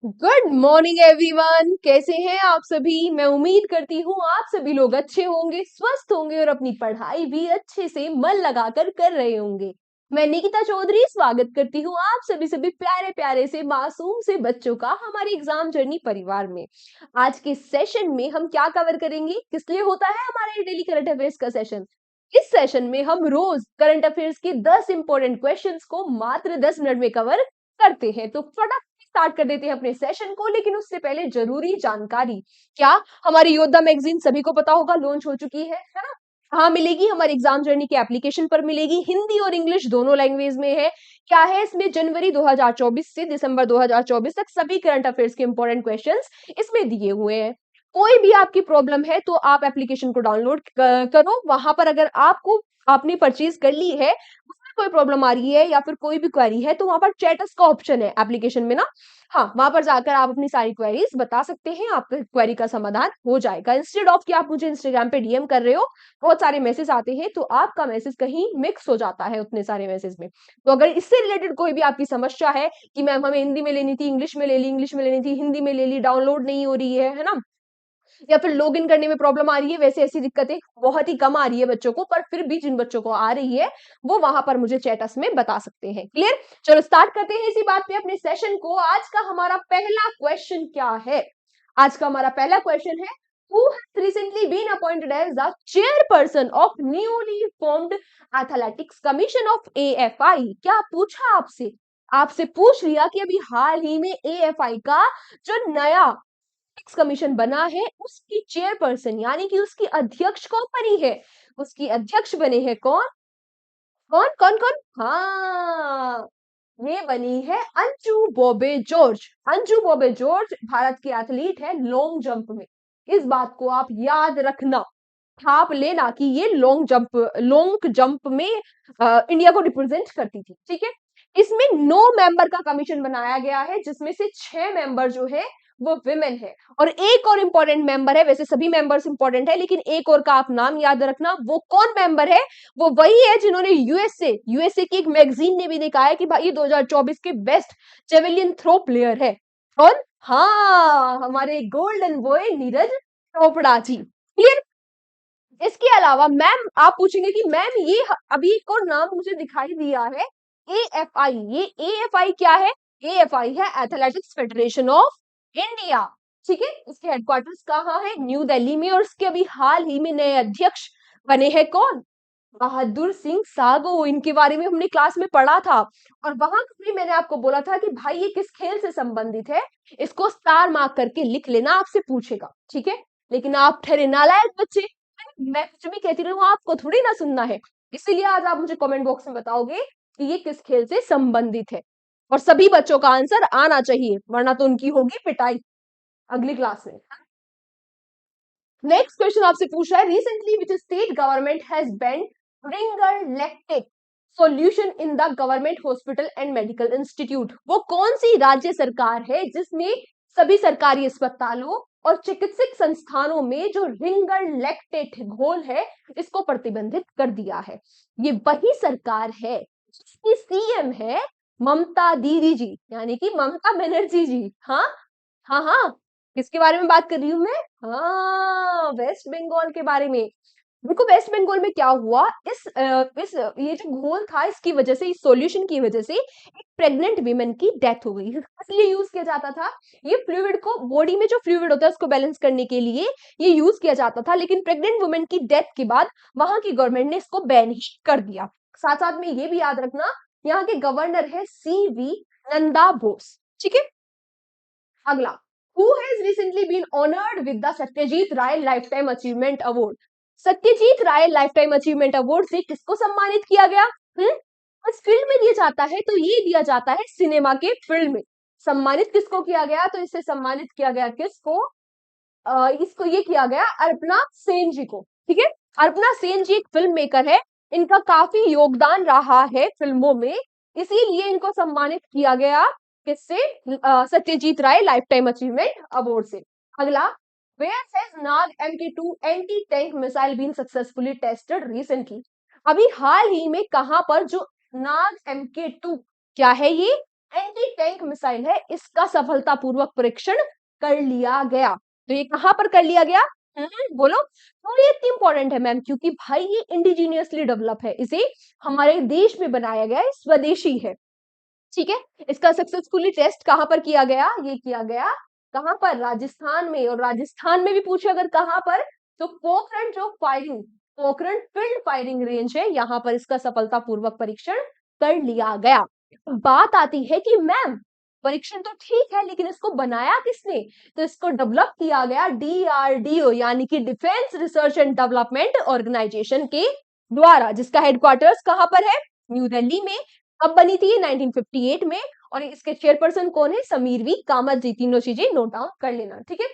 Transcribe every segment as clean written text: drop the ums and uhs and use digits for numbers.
Good morning everyone. कैसे हैं आप सभी? मैं उम्मीद करती हूँ आप सभी लोग अच्छे होंगे, स्वस्थ होंगे और अपनी पढ़ाई भी अच्छे से मन लगाकर कर रहे होंगे। मैं निकिता चौधरी स्वागत करती हूँ आप सभी प्यारे प्यारे से मासूम से बच्चों का हमारे एग्जाम जर्नी परिवार में। आज के सेशन में हम क्या कवर करेंगे, किस लिए होता है हमारा ये डेली करंट अफेयर्स का सेशन? इस सेशन में हम रोज करंट अफेयर्स के 10 इंपॉर्टेंट क्वेश्चंस को मात्र 10 मिनट में कवर करते हैं। तो फटाफट स्टार्ट कर देते हैं अपने सेशन को, लेकिन उससे पहले जरूरी जानकारी। क्या हमारी योद्धा मैगजीन सभी को पता होगा लॉन्च हो चुकी है ना? कहाँ मिलेगी? हमारी एग्जाम जर्नी के एप्लीकेशन पर मिलेगी। हिंदी और इंग्लिश दोनों लैंग्वेज में है। क्या है इसमें? जनवरी 2024 से दिसंबर 2024 तक सभी करंट अफेयर्स के इंपॉर्टेंट क्वेश्चंस इसमें दिए हुए हैं। कोई भी आपकी प्रॉब्लम है तो आप एप्लीकेशन को डाउनलोड करो। वहां पर अगर आपने परचेज कर ली है, उसमें कोई प्रॉब्लम आ रही है या फिर कोई भी क्वेरी है, तो वहां पर चैटस का ऑप्शन है एप्लीकेशन में ना। हाँ, वहां पर जाकर आप अपनी सारी क्वेरीज बता सकते हैं, आपके क्वेरी का समाधान हो जाएगा। इंस्टेड ऑफ कि आप मुझे इंस्टाग्राम पे डीएम कर रहे हो, बहुत सारे मैसेज आते हैं तो आपका मैसेज कहीं मिक्स हो जाता है उतने सारे मैसेज में। तो अगर इससे रिलेटेड कोई भी आपकी समस्या है कि मैम हमें हिंदी में लेनी थी, इंग्लिश में ले ली, इंग्लिश में लेनी थी, हिंदी में ले ली, डाउनलोड नहीं हो रही है ना, या फिर लॉगिन करने में प्रॉब्लम आ रही है, वैसे ऐसी दिक्कतें बहुत ही कम आ रही है बच्चों को, पर फिर भी जिन बच्चों को आ रही है वो वहां पर मुझे चैटस में बता सकते हैं। क्लियर? चलो स्टार्ट करते हैं इसी बात पे अपने सेशन को। आज का हमारा पहला क्वेश्चन क्या है? आज का हमारा पहला क्वेश्चन है, who has recently been appointed as the chairperson of newly formed athletics commission of AFI? क्या पूछा आपसे? आपसे पूछ लिया कि अभी हाल ही में AFI का जो नया कमीशन बना है, उसकी चेयरपर्सन यानी कि उसकी अध्यक्ष कौन बनी है? उसकी अध्यक्ष बने हैं कौन? कौन कौन कौन? हाँ, ये बनी है अंजू बॉबे जॉर्ज। अंजू बॉबे जॉर्ज भारत की एथलीट है लॉन्ग जंप में। इस बात को आप याद रखना, छाप लेना कि ये लॉन्ग जंप में इंडिया को रिप्रेजेंट करती थी। ठीक है? इसमें 9 मेंबर का कमीशन बनाया गया है, जिसमें से 6 मेंबर जो है वो विमेन है, और एक और इंपॉर्टेंट मेंबर है। वैसे सभी मेंबर्स इंपॉर्टेंट है, लेकिन एक और का आप नाम याद रखना। वो कौन मेंबर है? वो वही है जिन्होंने यूएसए की एक मैगजीन ने भी लिखा है कि भाई ये 2024 के बेस्ट जेवेलियन थ्रो प्लेयर है। और हाँ, हमारे golden boy Neeraj Chopra ji. Clear? इसके अलावा मैम आप पूछेंगे कि मैम ये अभी एक और नाम मुझे दिखाई दिया है, एएफआई। ये एएफआई क्या है? एएफआई है एथलेटिक्स फेडरेशन ऑफ इंडिया। ठीक है? इसके हेडक्वार्टर्स कहाँ है? न्यू दिल्ली में। और इसके अभी हाल ही में नए अध्यक्ष बने हैं कौन? बहादुर सिंह सागो। इनके बारे में हमने क्लास में पढ़ा था, और वहां भी मैंने आपको बोला था कि भाई ये किस खेल से संबंधित है, इसको स्टार मार्क करके लिख लेना, आपसे पूछेगा। ठीक है? लेकिन आप ठहरे नालायक बच्चे, मैं कुछ भी कहती रहूं आपको थोड़ी ना सुनना है। इसीलिए आज आप मुझे कमेंट बॉक्स में बताओगे कि ये किस खेल से संबंधित है, और सभी बच्चों का आंसर आना चाहिए, वरना तो उनकी होगी पिटाई अगली क्लास में। नेक्स्ट क्वेश्चन आपसे पूछ रहा है, recently which state government has banned Ringer lactate solution in the government hospital and medical institute? वो कौन सी राज्य सरकार है जिसने सभी सरकारी अस्पतालों और चिकित्सक संस्थानों में जो रिंगर लैक्टेट घोल है, इसको प्रतिबंधित कर दिया है? ये वही सरकार है जिसकी सीएम है ममता दीदी जी, यानी कि ममता बनर्जी जी। हाँ हाँ हाँ, किसके बारे में बात कर रही हूं मैं? हाँ, वेस्ट बंगाल के बारे में। देखो वेस्ट बंगाल में क्या हुआ, इस ये जो घोल था, इसकी वजह से, इस सॉल्यूशन की वजह से एक प्रेग्नेंट वीमेन की डेथ हो गई। इसलिए यूज किया जाता था, ये फ्लूइड को, बॉडी में जो फ्लूइड होता है उसको बैलेंस करने के लिए ये यूज किया जाता था, लेकिन प्रेग्नेंट वुमेन की डेथ के बाद वहां की गवर्नमेंट ने इसको बैन ही कर दिया। साथ साथ में ये भी याद रखना, यहाँ के गवर्नर है सीवी नंदा बोस। ठीक है? अगला, who has recently been honoured with the Satyajit Ray life time achievement award? Satyajit Ray life time achievement award से किसको सम्मानित किया गया? इस फील्ड में दिया जाता है, तो ये दिया जाता है सिनेमा के फील्ड में। सम्मानित किसको किया गया? तो इससे सम्मानित किया गया किसको? इसको ये किया गया अर्पणा सेन जी को। ठीक है? अर्पणा सेन जी एक फिल्म मेकर है, इनका काफी योगदान रहा है फिल्मों में, इसीलिए इनको सम्मानित किया गया किससे? Satyajit Ray life time achievement award से। अगला, where has Nag MK2 anti tank missile been successfully tested recently? अभी हाल ही में कहां पर जो नाग MK2, क्या है ये? एंटी टैंक मिसाइल है, इसका सफलतापूर्वक परीक्षण कर लिया गया। तो ये कहां पर कर लिया गया? बोलो। तो ये इतनी इंपॉर्टेंट है मैम, क्योंकि भाई ये इंडिजीनियसली डेवलप है, इसे हमारे देश में बनाया गया है, स्वदेशी है। ठीक है, इसका सक्सेसफुली टेस्ट कहां पर किया गया? ये किया गया कहां पर? राजस्थान में। और राजस्थान में भी पूछे अगर कहां पर, तो पोखरण जो firing, Pokhran field firing range है, यहां पर इसका सफलतापूर्वक परीक्षण कर लिया गया। बात आती है कि मैम परीक्षण तो ठीक है, लेकिन इसको बनाया किसने? तो इसको डेवलप किया गया डीआरडीओ, यानी कि defence research and development organisation के द्वारा, जिसका हेडक्वार्टर्स कहां पर है? न्यू दिल्ली में। कब बनी थी? 1958 में। और इसके चेयरपर्सन कौन है? समीर वी कामत जी। तीनों चीजें नोट डाउन कर लेना, ठीक है।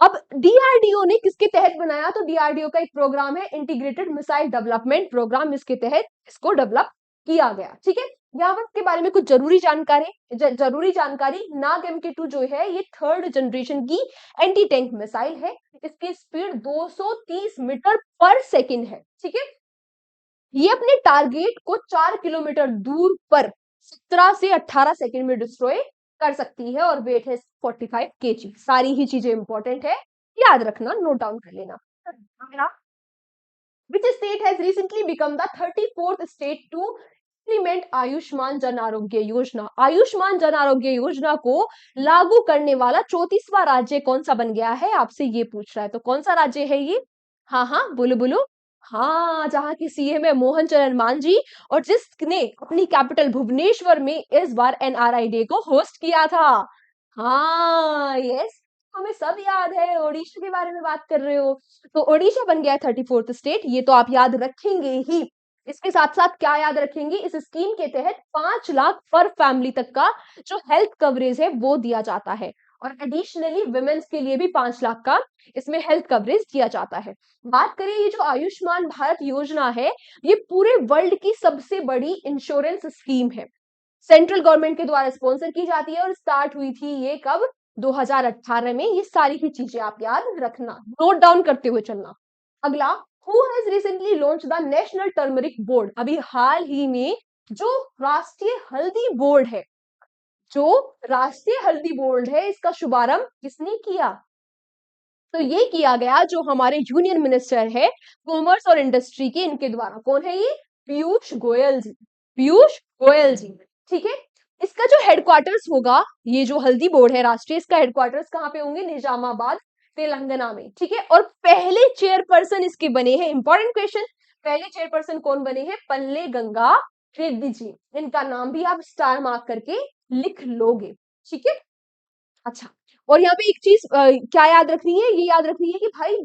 अब डीआरडीओ ने किसके तहत बनाया? तो डीआरडीओ का एक प्रोग्राम है, इंटीग्रेटेड मिसाइल डेवलपमेंट प्रोग्राम, इसके तहत इसको डेवलप किया गया, ठीक है। यहाँ पर के बारे में कुछ जरूरी जानकारी, नाग MK2 जो है ये 3rd जनरेशन की एंटी टैंक मिसाइल है। इसकी स्पीड 230 मीटर पर सेकेंड है, ठीक है। ये अपने टारगेट को 4 किलोमीटर दूर पर 17 से 18 सेकेंड में डिस्ट्रॉय कर सकती है, और वेट है 45 kg। सारी ही चीजें इंपॉर्टेंट है, याद रखना, नोट डाउन कर लेना। Which state has recently become the 34th state to implement Ayushman Jan Arogya Yojana? Ayushman Jan Arogya Yojana को लागू करने वाला 34वां राज्य कौन सा बन गया है? आपसे ये पूछ रहा है, तो कौन सा राज्य है ये? हाँ हाँ, बोलो बोलो। हाँ, जहाँ की CM है मोहन चरण मांझी, और जिसने अपनी कैपिटल भुवनेश्वर में इस बार NRI डे को होस्ट किया था। हाँ, यस, हमें सब याद है। ओडिशा के बारे में बात कर रहे हो, तो ओडिशा बन गया है 34th स्टेट। ये तो आप याद रखेंगे ही। इसके साथ साथ क्या याद रखेंगे? इस स्कीम के तहत 5 लाख पर फैमिली तक का जो हेल्थ कवरेज है वो दिया जाता है, और एडिशनली वुमेन्स के लिए भी 5 लाख का इसमें हेल्थ कवरेज दिया जाता है। बात करें ये जो आयुष्मान भारत योजना है, ये पूरे वर्ल्ड की सबसे बड़ी इंश्योरेंस स्कीम है। सेंट्रल गवर्नमेंट के द्वारा स्पॉन्सर की जाती है, और स्टार्ट हुई थी ये कब? 2018 में। ये सारी ही चीजें आप याद रखना, नोट डाउन करते हुए चलना। अगला, who has recently launch the national turmeric board? अभी हाल ही में जो राष्ट्रीय हल्दी बोर्ड है, जो राष्ट्रीय हल्दी बोर्ड है, इसका शुभारंभ किसने किया? तो ये किया गया जो हमारे यूनियन मिनिस्टर है कॉमर्स और इंडस्ट्री के, इनके द्वारा। कौन है ये? पीयूष गोयल जी। पीयूष गोयल जी, ठीक है। इसका जो हेडक्वार्टर्स होगा, ये जो हल्दी बोर्ड है राष्ट्रीय, इसका हेडक्वार्टर्स कहाँ पे होंगे? निजामाबाद, तेलंगाना में, ठीक है। और पहले चेयरपर्सन इसके बने हैं, इंपॉर्टेंट क्वेश्चन, पहले चेयरपर्सन कौन बने हैं? पल्ले गंगा रेड्डी जी। इनका नाम भी आप स्टार मार्क करके लिख लोगे, ठीक है। अच्छा, और यहाँ पे एक चीज क्या याद रखनी है? ये याद रखनी है कि भाई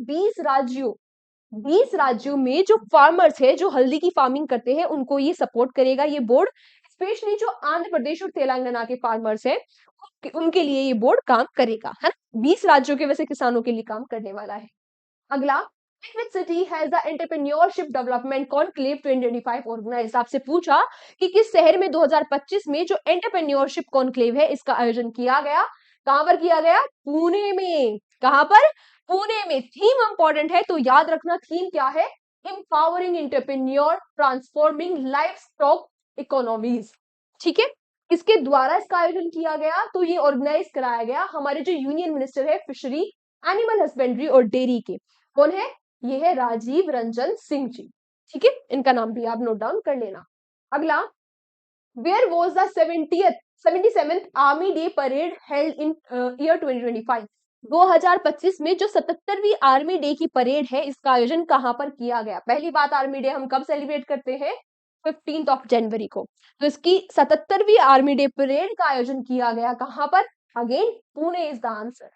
20 राज्यों में जो फार्मर्स है, जो हल्दी की फार्मिंग करते हैं, उनको ये सपोर्ट करेगा ये बोर्ड। स्पेशली जो आंध्र प्रदेश और तेलंगाना के फार्मर्स हैं, उनके लिए ये बोर्ड काम करेगा, है ना। 20 राज्यों के वैसे किसानों के लिए काम करने वाला है। अगला, which city has the entrepreneurship development conclave 2025 organized? आपसे पूछा कि किस शहर में 2025 में जो एंटरप्रेन्योरशिप कॉन्क्लेव है, इसका आयोजन किया गया। कहां पर किया गया? पुणे में। कहां पर? पुणे में। थीम इंपॉर्टेंट है, तो याद रखना थीम क्या है? Empowering entrepreneur transforming life stock economies, ठीक है। इसके द्वारा इसका आयोजन किया गया, तो ये ऑर्गेनाइज कराया गया हमारे जो यूनियन मिनिस्टर है फिशरी, एनिमल हस्बेंड्री और डेयरी के। कौन है? ये है राजीव रंजन सिंह जी, ठीक है। इनका नाम भी आप नोट डाउन कर लेना। अगला, where was the 77th army day parade held in year 2025? 2025 में जो 77वीं आर्मी डे की परेड है, इसका आयोजन कहां पर किया गया? पहली बात, आर्मी डे हम कब सेलिब्रेट करते हैं? 15 जनवरी को। तो इसकी 77वीं आर्मी डे परेड का आयोजन किया गया कहां पर? Again Pune is the answer.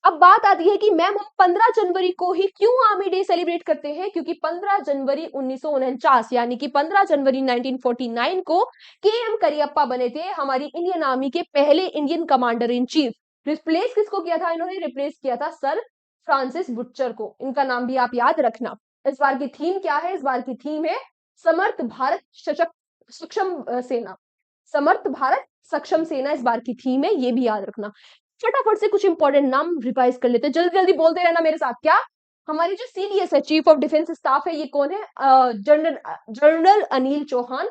अब बात आती है कि मैम हम 15 जनवरी को ही क्यों आर्मी डे सेलिब्रेट करते हैं? क्योंकि 15 जनवरी 1949, यानी कि 15 जनवरी 1949 को KM करियप्पा बने थे हमारी इंडियन आर्मी के पहले Indian commander in chief. Replace किसको किया था? इन्होंने रिप्लेस किया था सर फ्रांसिस बुच्चर को। इनका नाम भी आप याद रखना। इस बार की थीम क्या है? इस बार की थीम है समर्थ भारत सक्षम सेना। समर्थ भारत सक्षम सेना इस बार की थीम है, ये भी याद रखना। फटाफट से कुछ इंपॉर्टेंट नाम रिवाइज कर लेते हैं, जल्दी जल्दी बोलते रहना मेरे साथ। क्या? हमारी जो CDS है, चीफ ऑफ डिफेंस स्टाफ है, ये कौन है? जनरल अनिल चौहान।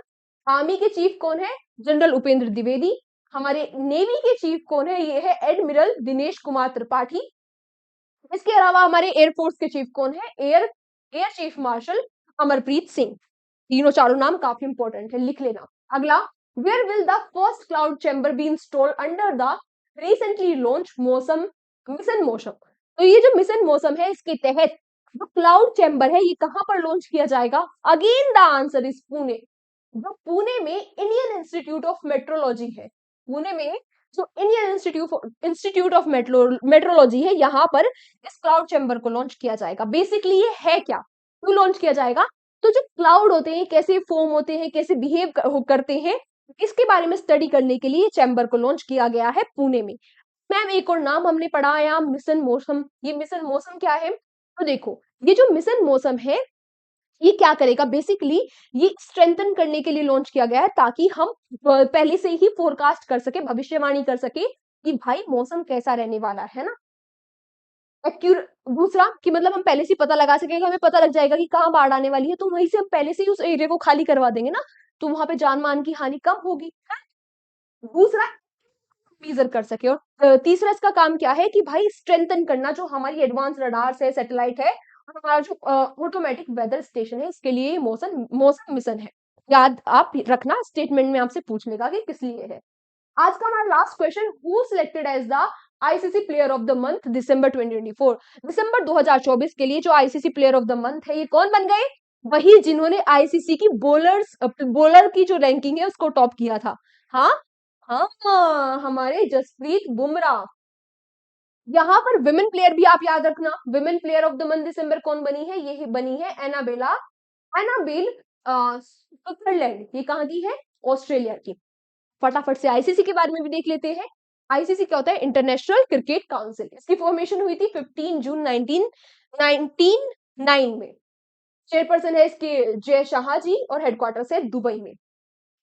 आर्मी के चीफ कौन है? जनरल उपेंद्र द्विवेदी। हमारे नेवी के चीफ कौन है? ये है एडमिरल दिनेश कुमार त्रिपाठी। इसके अलावा हमारे एयरफोर्स के चीफ कौन है? Air air chief marshal Amarpreet Singh. तीनों चारों नाम काफी इंपॉर्टेंट है, लिख लेना। अगला, where will the first cloud chamber be installed under the recently launch Mausam mission Mausam? तो ये जो मिशन मौसम है, इसके तहत जो क्लाउड चैम्बर है, ये कहां पर लॉन्च किया जाएगा? Again the answer is Pune. जो पुणे में इंडियन इंस्टीट्यूट ऑफ मेट्रोलॉजी है, पुणे में जो इंडियन इंस्टीट्यूट ऑफ मेट्रोलॉजी है, यहाँ पर इस क्लाउड चैम्बर को लॉन्च किया जाएगा। बेसिकली ये है क्या, क्यों लॉन्च किया जाएगा? तो जो क्लाउड होते हैं, कैसे फॉर्म होते हैं, कैसे बिहेव करते हैं, इसके बारे में स्टडी करने के लिए चैम्बर को लॉन्च किया गया है पुणे में। मैम एक और नाम हमने पढ़ा है, मिशन मौसम। ये मिशन मौसम क्या है? तो देखो, ये जो मिशन मौसम है, ये क्या करेगा? बेसिकली ये स्ट्रेंथन करने के लिए लॉन्च किया गया है, ताकि हम पहले से ही फोरकास्ट कर सके, भविष्यवाणी कर सके कि भाई मौसम कैसा रहने वाला है ना। दूसरा कि मतलब हम पहले से पता लगा सकेंगे, हमें पता लग जाएगा कि कहाँ बाढ़ आने वाली है, तो वहीं से हम पहले से ही उस एरिया को खाली करवा देंगे ना, तो वहां पे जान मान की हानि कम होगी। दूसरा, मेजर कर सके। और तीसरा इसका काम क्या है कि भाई स्ट्रेंथन करना, जो हमारी एडवांस रडार्स है, सैटेलाइट है, और हमारा जो ऑटोमेटिक वेदर स्टेशन है, इसके लिए मौसम मौसम मिशन है। याद आप रखना, स्टेटमेंट में आपसे पूछ लेगा कि किस लिए है। आज का हमारा last question, who selected as the ICC player of the month December 2024? दिसंबर 2024 के लिए जो ICC player of the month है, ये कौन बन गए? वही जिन्होंने आईसीसी की बॉलर की जो रैंकिंग है उसको टॉप किया था। हाँ हाँ, हमारे जसप्रीत बुमराह। यहाँ पर विमेन प्लेयर भी आप याद रखना, women player of the month दिसंबर कौन बनी है? ये बनी है एनाबेल सुथरलैंड। ये कहाँ की है? ऑस्ट्रेलिया की। फटाफट से आईसीसी के बारे में भी देख लेते हैं। आईसीसी क्या होता है? International cricket council. इसकी फॉर्मेशन हुई थी 15 जून 1999 में। चेयरपर्सन है इसके जय शाह जी, और हेडक्वार्टर है दुबई में।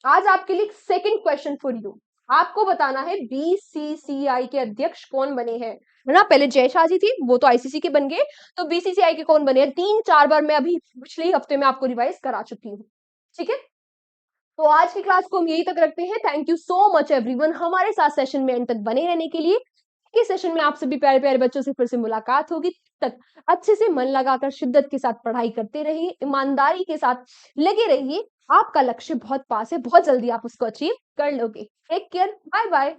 आज आपके लिए सेकंड क्वेश्चन फॉर यू, आपको बताना है बीसीसीआई के अध्यक्ष कौन बने हैं, है ना। पहले जय शाह जी थी, वो तो आईसीसी के बन गए, तो बीसीसीआई के कौन बने हैं? 3-4 बार मैं अभी पिछले ही हफ्ते में आपको रिवाइज करा चुकी हूँ। ठीक है, तो आज की क्लास को हम यही तक रखते हैं। Thank you so much everyone, हमारे साथ सेशन में एंड तक बने रहने के लिए। इस सेशन में आप सभी प्यारे प्यारे बच्चों से फिर से मुलाकात होगी। तक अच्छे से मन लगाकर शिद्दत के साथ पढ़ाई करते रहिए, ईमानदारी के साथ लगे रहिए। आपका लक्ष्य बहुत पास है, बहुत जल्दी आप उसको अचीव कर लोगे। Take care, bye bye.